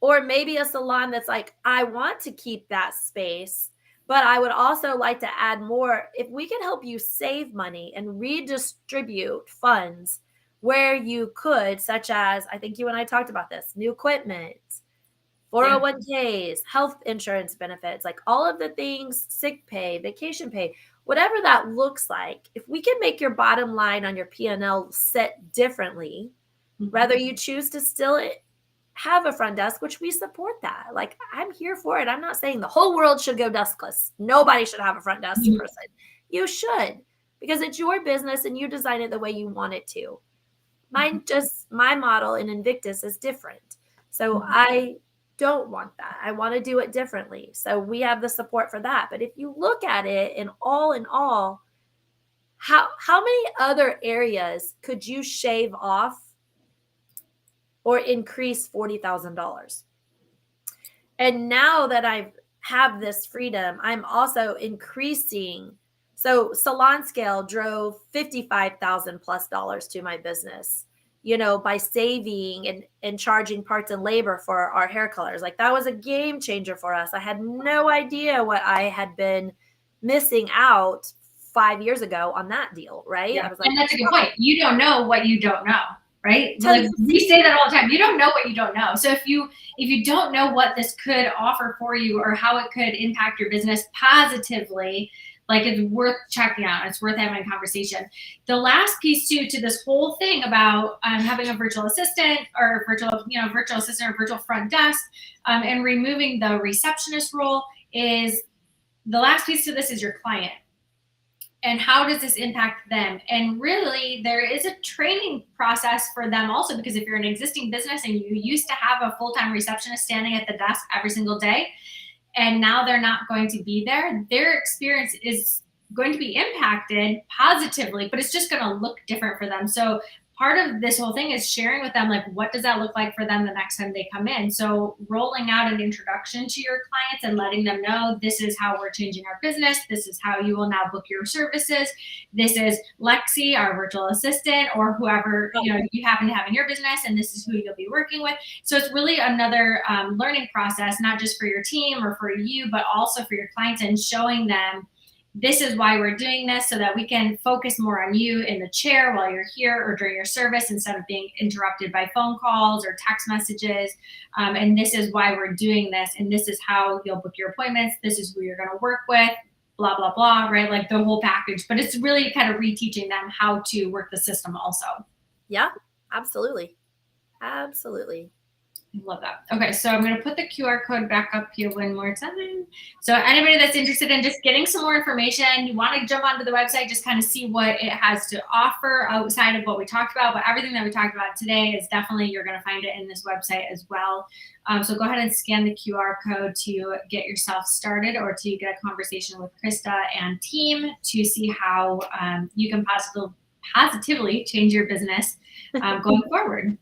or maybe a salon that's like, I want to keep that space, but I would also like to add more. If we can help you save money and redistribute funds where you could, such as, I think you and I talked about this, new equipment, 401ks, health insurance benefits, like all of the things, sick pay, vacation pay, whatever that looks like, if we can make your bottom line on your P&L set differently, whether you choose to still have a front desk, which we support that. Like, I'm here for it. I'm not saying the whole world should go deskless. Nobody should have a front desk person. You should, because it's your business and you design it the way you want it to. My model in Invictus is different. So I don't want that. I want to do it differently. So we have the support for that. But if you look at it in all, how many other areas could you shave off or increase $40,000? And now that I have this freedom, I'm also increasing. So Salon Scale drove $55,000 plus to my business, by saving and charging parts and labor for our hair colors. Like, that was a game changer for us. I had no idea what I had been missing out 5 years ago on that deal, right?
Yeah.
I was like,
and that's a good point. You don't know what you don't know, right? Like, we say that all the time. You don't know what you don't know. So if you don't know what this could offer for you or how it could impact your business positively, like, it's worth checking out. It's worth having a conversation. The last piece too to this whole thing about having a virtual assistant or virtual front desk, and removing the receptionist role is the last piece to this is your client. And how does this impact them? And really, there is a training process for them also, because if you're an existing business and you used to have a full-time receptionist standing at the desk every single day, and now they're not going to be there, their experience is going to be impacted positively, but it's just going to look different for them. So part of this whole thing is sharing with them, like, what does that look like for them the next time they come in? So rolling out an introduction to your clients and letting them know, this is how we're changing our business. This is how you will now book your services. This is Lexi, our virtual assistant, or whoever you happen to have in your business, and this is who you'll be working with. So it's really another learning process, not just for your team or for you, but also for your clients, and showing them, this is why we're doing this, so that we can focus more on you in the chair while you're here or during your service, instead of being interrupted by phone calls or text messages. And this is why we're doing this. And this is how you'll book your appointments. This is who you're going to work with, blah, blah, blah, right? Like, the whole package. But it's really kind of reteaching them how to work the system also.
Yeah, absolutely. Absolutely.
Love that. Okay, so I'm going to put the QR code back up here one more time. So anybody that's interested in just getting some more information, you want to jump onto the website, just kind of see what it has to offer outside of what we talked about. But everything that we talked about today is definitely, you're going to find it in this website as well. So go ahead and scan the QR code to get yourself started, or to get a conversation with Krista and team to see how you can positively change your business going forward.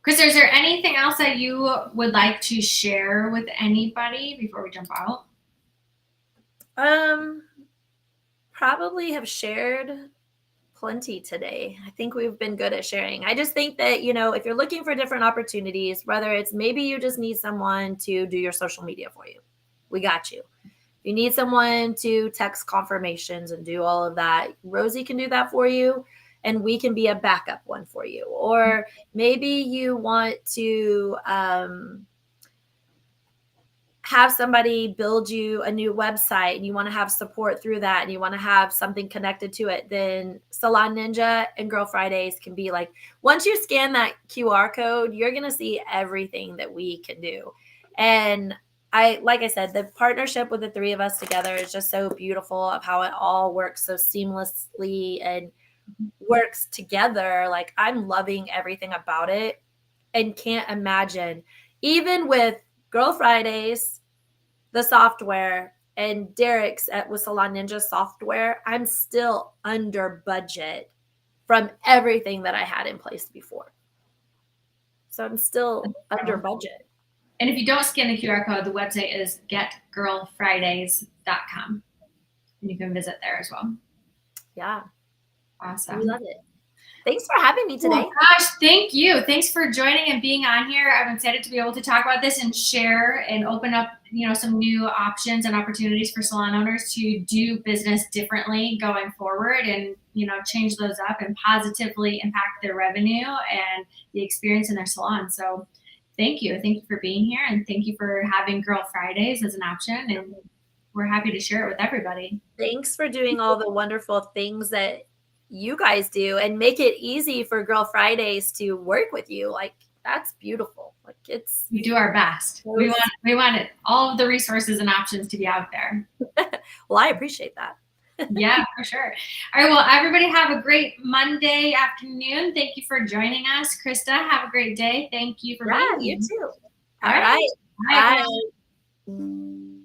Krista, is there anything else that you would like to share with anybody before we jump out?
Probably have shared plenty today. I think we've been good at sharing. I just think that, if you're looking for different opportunities, whether it's maybe you just need someone to do your social media for you, we got you. If you need someone to text confirmations and do all of that, Rosie can do that for you. And we can be a backup one for you. Or maybe you want to have somebody build you a new website and you want to have support through that and you want to have something connected to it, then Salon Ninja and Girl Fridays can be like, once you scan that QR code, you're going to see everything that we can do. And like I said, the partnership with the three of us together is just so beautiful of how it all works so seamlessly and works together. Like, I'm loving everything about it and can't imagine, even with Girl Fridays, the software, and Derek's with Salon Ninja software, I'm still under budget from everything that I had in place before. So I'm still under budget.
And if you don't scan the QR code, the website is getgirlfridays.com. And you can visit there as well.
Yeah.
Awesome.
We love it. Thanks for having me today.
Oh, gosh, thank you. Thanks for joining and being on here. I'm excited to be able to talk about this and share and open up, some new options and opportunities for salon owners to do business differently going forward and, change those up and positively impact their revenue and the experience in their salon. So thank you. Thank you for being here, and thank you for having Girl Fridays as an option. And we're happy to share it with everybody.
Thanks for doing all the wonderful things that you guys do and make it easy for Girl Fridays to work with you. Like, that's beautiful. Like,
we do our best. We want it, all of the resources and options to be out there.
Well, I appreciate that.
Yeah, for sure. All right. Well, everybody have a great Monday afternoon. Thank you for joining us. Krista, have a great day. Thank you for being here.
You too.
All right.
Bye.